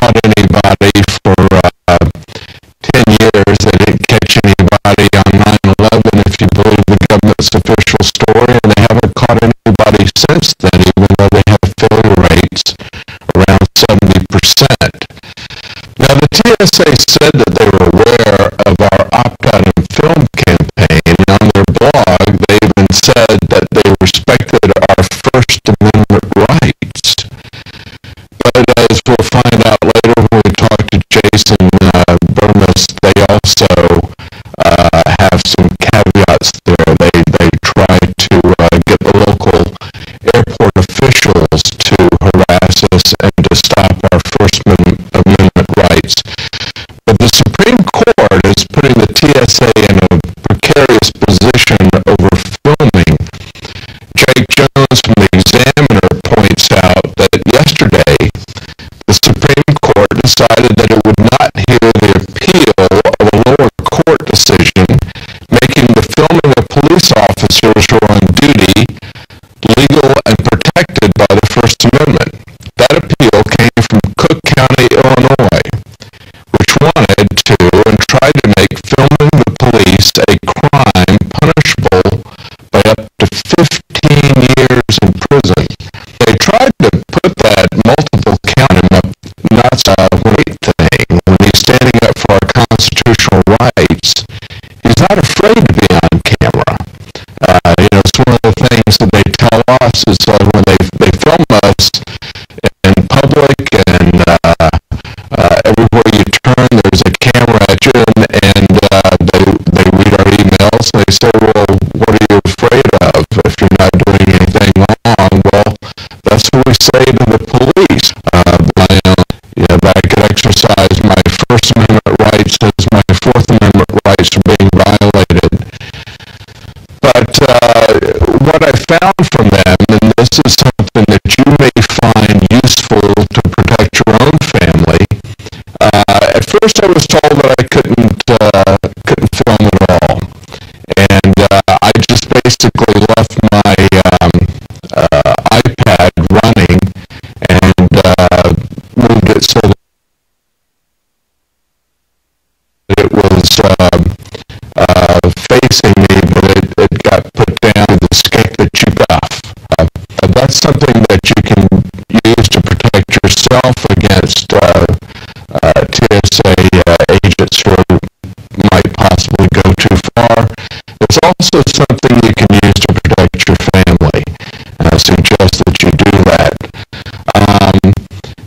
caught anybody for 10 years. They didn't catch anybody on 9/11, if you believe the government's official story, and they haven't caught anybody since then, even though they have failure rates around 70%. Now, the TSA said that they were aware of our opt-out in film campaign. On their blog, they even said that they respected our First Amendment rights. But as we'll find out later when we talk to Jason Bermas, they also have some caveats there. They try to get the local airport officials to harass us and to stop our First Amendment rights. But the Supreme Court is putting the TSA in a precarious position over filming. Jake Jones from the Examiner points out that yesterday the Supreme Court decided that it would not hear the appeal of a lower court decision making the filming of police officers who are on duty legal and protected by the First Amendment. That appeal came from Cook County, Illinois, which wanted to and tried to make filming the police a crime punishable by up to 15 years in prison. They tried to put that multiple count in a not so great thing when he's standing up for our constitutional rights. He's not afraid to be on camera. It's one of the things that they tell us is when they film us in public and everywhere you turn there's a camera at you, and they read our emails and they say, well, what are you afraid of if you're not doing anything wrong? Well, that's what we say to the police. That I could exercise my First Amendment rights as my Fourth Amendment rights are being violated. But what I found from them, and this is something that you may find useful to protect your own family. At first I was told that I couldn't film at all, and I just basically left my iPad running and moved it so that it was facing me, but it got put down to escape the off. That's something that you can use to protect yourself against TSA agents who might possibly go too far. It's also something you can use to protect your family, and I suggest that you do that.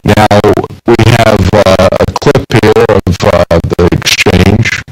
Now, we have a clip here of the exchange.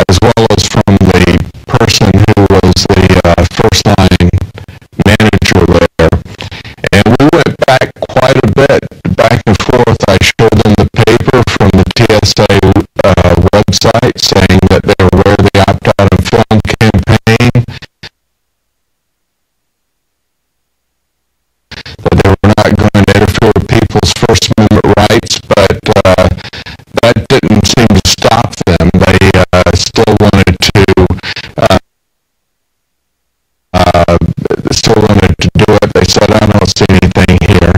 As well as from the person who was the first line manager there. And we went back quite a bit, back and forth. I showed them the paper from the TSA website saying that they were aware of the opt-out and film campaign, that they were not going to interfere with people's First Amendment rights, but that didn't seem to stop them. They still wanted to do it. They said, I don't see anything here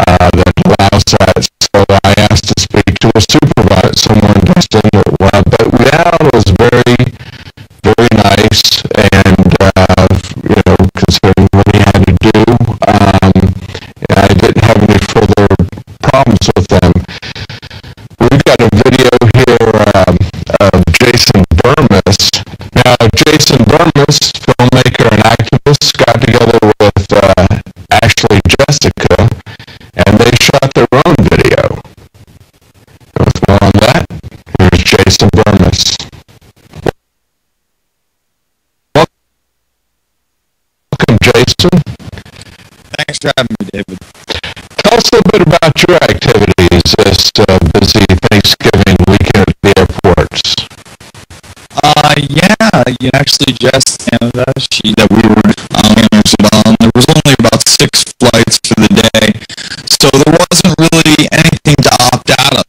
that allows that. So I asked to speak to a supervisor, someone just in there. But Leon was very, very nice, and considering what he had to do, I didn't have any further problems with them. We've got a video here of Jason Bermas. Now, Jason Burmis, filmmaker and activist, got together with Ashley Jessica, and they shot their own video. With more on that, here's Jason Burmis. Welcome, Jason. Thanks for having me, David. Tell us a little bit about your activities this busy Thanksgiving weekend at the airports. You actually just Canada that we were on. There was only about 6 flights for the day, so there wasn't really anything to opt out of.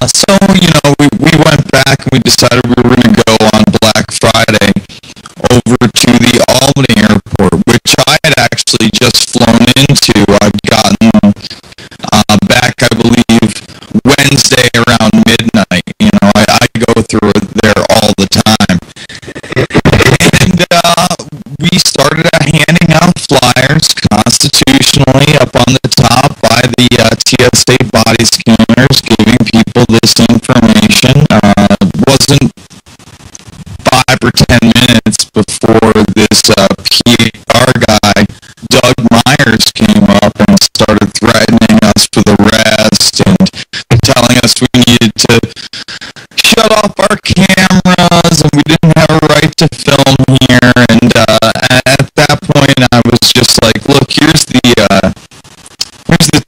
So we went back and we decided we were going to go on Black Friday over to the Albany airport, which I had actually just flown into. I'd gotten back, I believe, Wednesday around midnight. I go through there all the time. And we started handing out flyers constitutionally up on the top by the TSA body scanners, giving people this information. Wasn't 5 or 10 minutes before this PR guy, Doug Myers, came up and started threatening us with arrest and telling us we needed to shut off our cameras and we didn't have a right to film here. And at that point, I was just like, look, here's the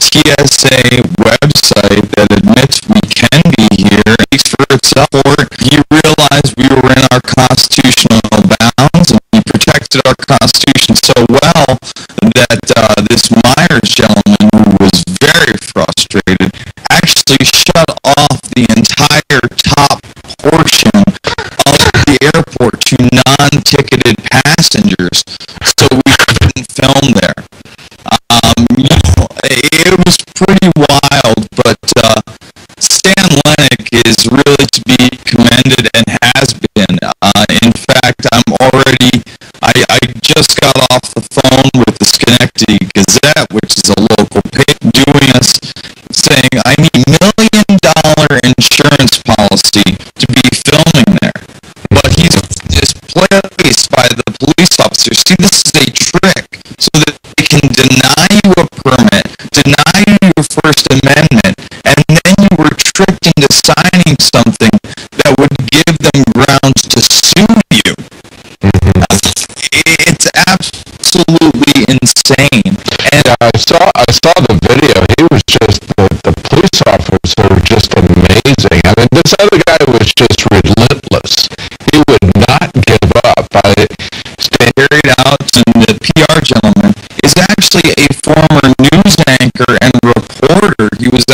TSA website that admits we can be here, speaks for itself. Or he realized we were in our constitutional bounds and he protected our constitution so well that this Myers gentleman, who was very frustrated, actually shut off the entire top portion of the airport to non-ticketed passengers, so we couldn't film there. It was pretty wild, but Stan Lennick is really to be commended and has been. In fact, I just got off the phone with the Schenectady Gazette, which is a local paper, doing us, saying I need $1 million insurance policy to be filming there. But he's displaced by the police officers. See, this is a trick so that they can deny you a permit, deny you your First Amendment, and then you were tricked into signing something that would give them grounds to sue you. It's absolutely insane. And I saw the video. He was just the police officer was just amazing. I mean, this other guy was just relentless. He would not give up. Carried out, and the PR gentleman is actually a former news anchor and reporter. He was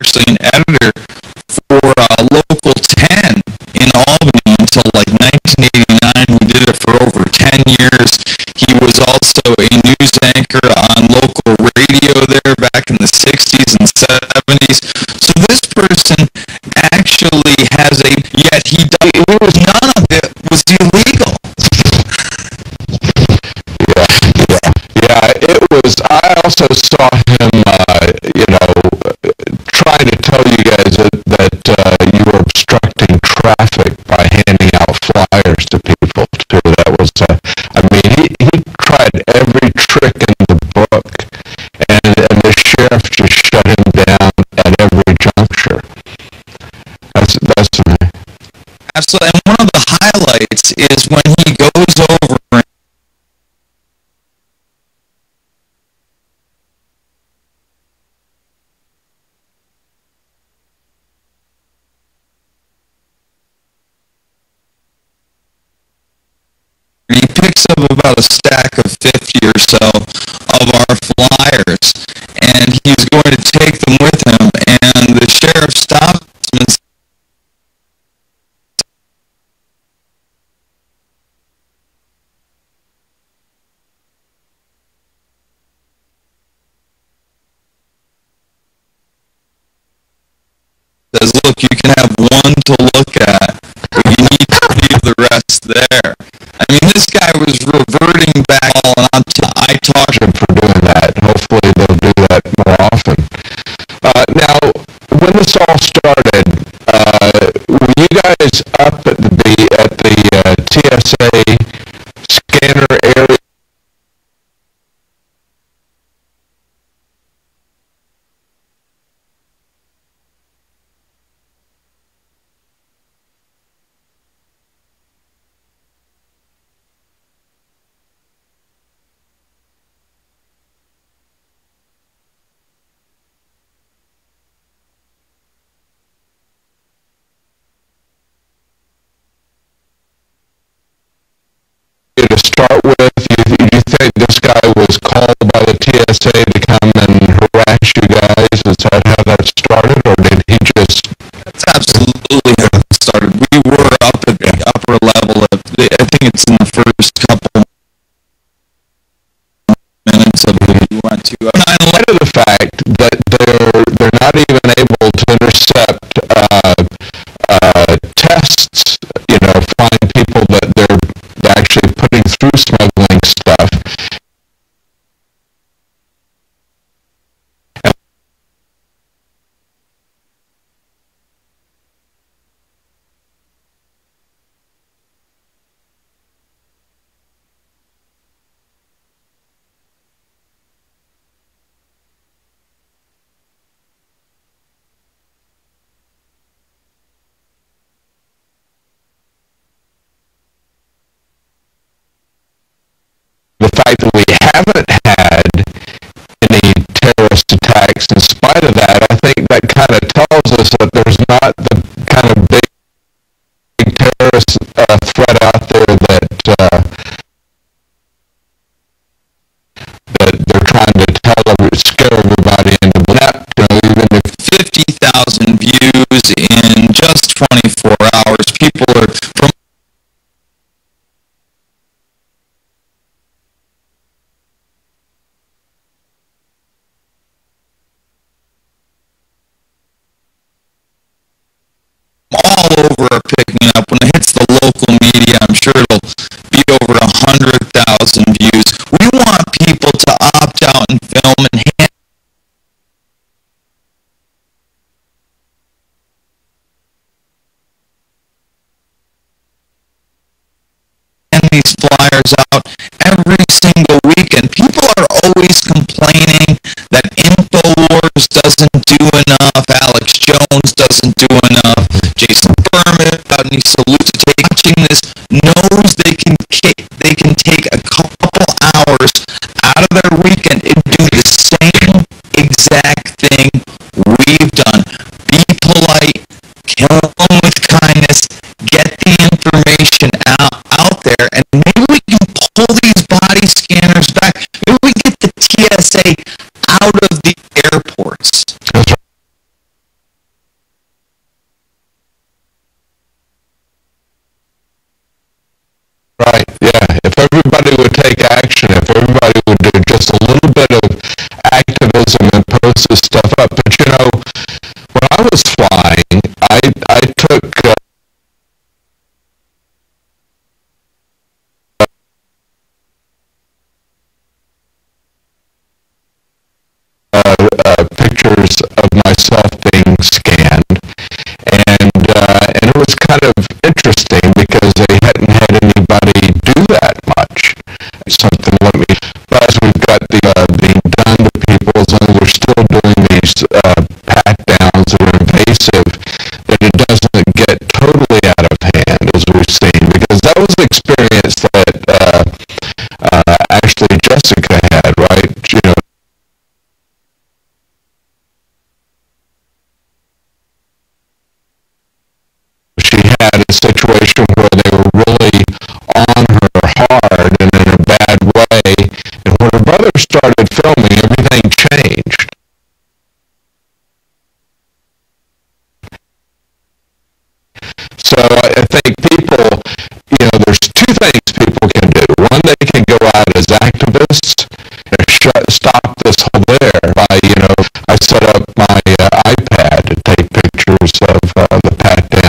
actually an editor for Local 10 in Albany until like 1989. He did it for over 10 years. He was also a news anchor on local radio there back in the 60s and 70s. So this person actually has none of it was illegal. Yeah, it was. I also saw him, trying to tell you guys that you were obstructing traffic by handing out flyers to people too. That was, he tried every trick in the book, and the sheriff just shut him down at every juncture. That's Absolutely. And one of the highlights is when he goes over and he picks up about a stack of 50 or so of our flyers, and he's going to take them with him, and the sheriff stops him and says, look, you can have one to look at, but you need to leave the rest there. I mean, this guy was reverting back all on to I talked for doing that. Hopefully they'll do that more often. Now, when this all started, were you guys up at the TSA scanner area? To start with, you think this guy was called by the TSA to come and harass you guys? Is that how that started, or did he just... That's absolutely how it started. We were up at the upper level of, I think it's in the first couple minutes of it we went to. In light of the fact that they're not even able to intercept tests, find people that they're actually putting through smuggling stuff. The fact that we haven't had any terrorist attacks in spite of that, I think that kind of tells us that there's not the kind of big terrorist threat out there that they're trying to scare everybody into believing. Even if 50,000 views in just 24 hours, people are from all over are picking up. When it hits the local media, I'm sure it'll be over 100,000 views. We want people to opt out and film and hand these flyers out every single weekend. People are always complaining that InfoWars doesn't do enough, Alex Jones doesn't do enough, Jason Berman, without any salute to take, watching this, knows they can take a couple hours out of their weekend and do the same exact thing we've done. Be polite, kill them with kindness, get the information out there, and maybe we can pull these body scanners back. Maybe we can get the TSA out of the airports. That's right. Yeah. If everybody would take action, if everybody would do just a little bit of activism and post this stuff up. But when I was flying, I took pictures of myself being scanned, and it was kind of interesting because they hadn't had anybody do that much. Something let me, as we've got being done to people, as long as we're still doing these pat downs that are invasive, that it doesn't get totally out of hand, as we've seen, because that was the experience that actually Jessica had, right? She had a situation where they were really on her hard and in a bad way, and when her brother started filming, everything changed. So I think people, there's two things people can do. One, they can go out as activists and stop this whole there by, I set up my iPad to take pictures of the pat down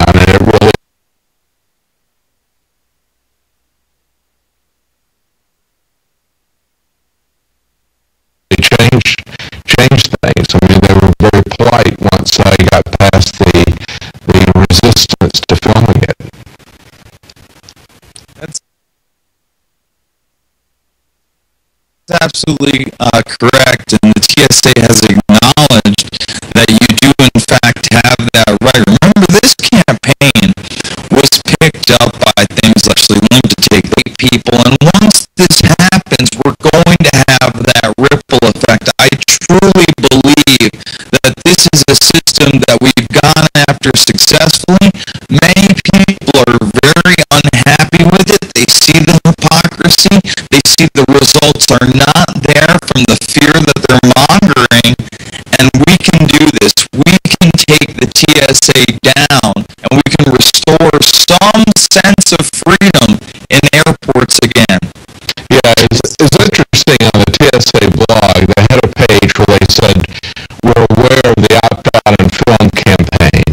change things. I mean, they were very polite once I got past the resistance to filming it. That's absolutely correct, and the TSA has acknowledged that you do in fact have that right. Remember, this campaign was picked up by things like Linked to Take 8 people, and once this happens, we're going to have that ripple effect. I truly believe that this is a system that we've gone after successfully. Many people are very unhappy with it. They see the hypocrisy. They see the results are not there from the fear that they're mongering, and we can do this. We can take the TSA down, and we can restore some sense of freedom in airports again. Yeah, it's interesting on the TSA blog, they had a page where they said, we're aware of the opt-out and film campaign.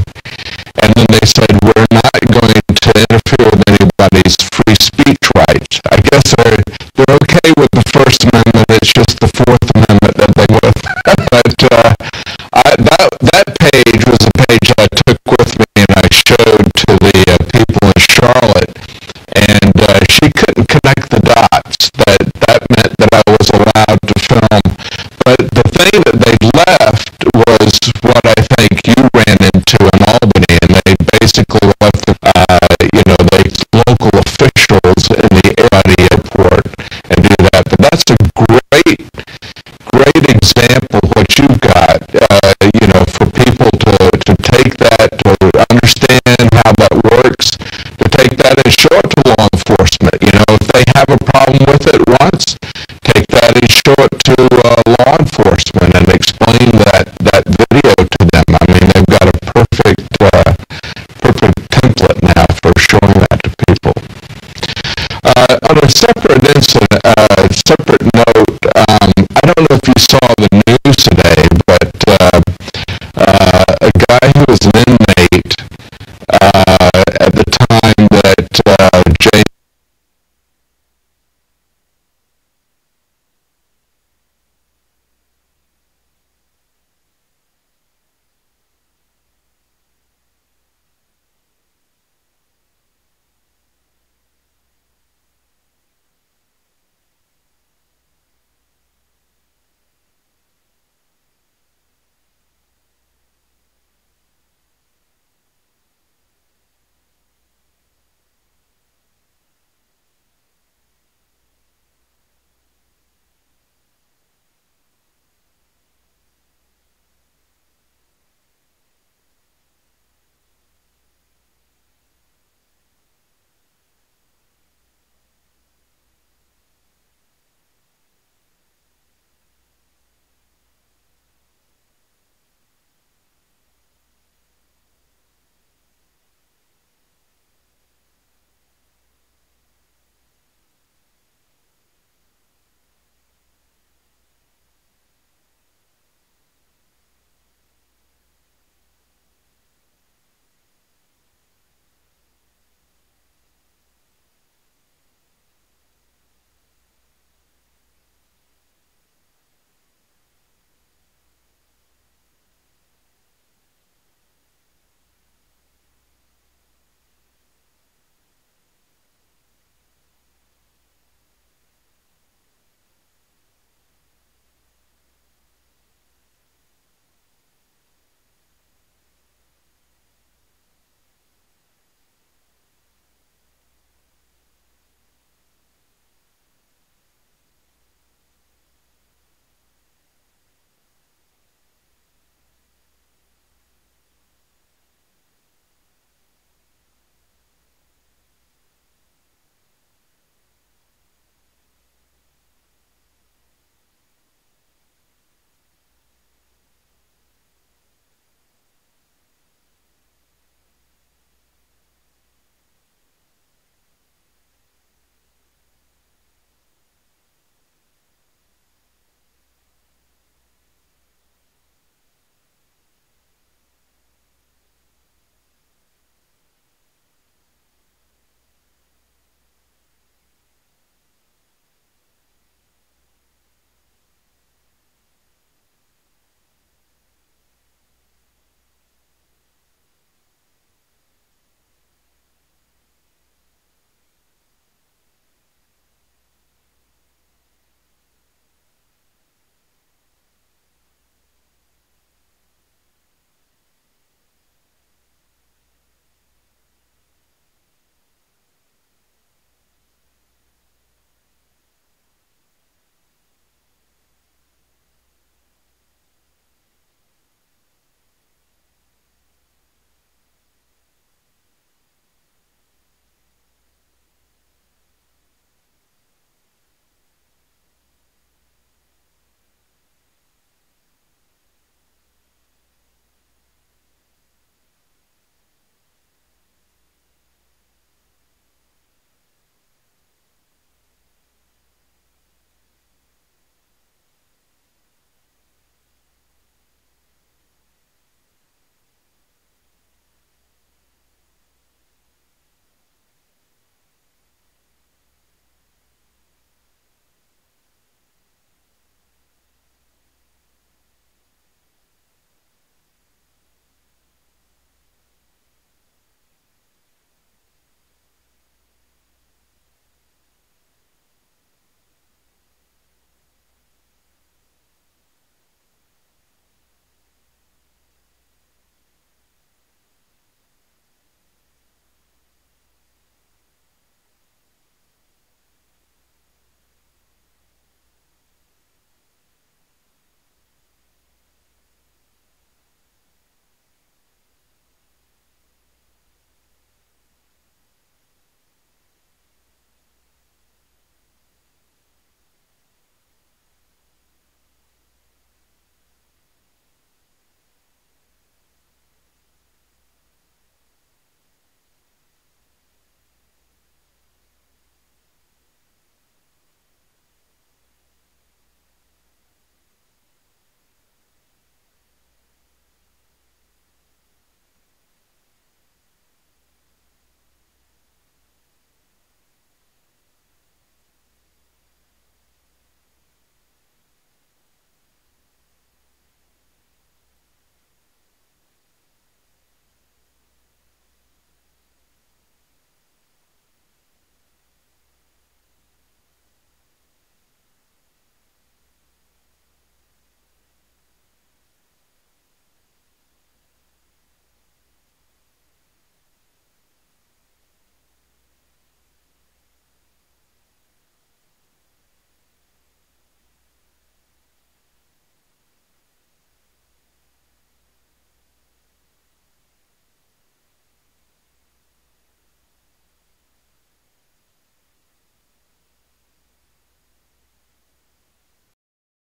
And then they said, we're not going to interfere with anybody's free speech rights. I guess they're okay with the First Amendment, it's just the Fourth Amendment that they with. But that page was a page I took with me and I showed to the people in Charlotte, and she couldn't connect the dots. That meant that I was allowed to film. But the thing that they left was what I think you ran into in Albany, and they basically left the local officials in the airport and do that. But that's a great example of what you've got, for people to take that, to understand how that works, to take that and show it to law enforcement. If they have a problem with it once, take that and show it to law enforcement and explain that video to them. I mean, they've got a perfect template now for showing that to people. On a separate note, I don't know if you saw the news today, but a guy who was an inmate at the time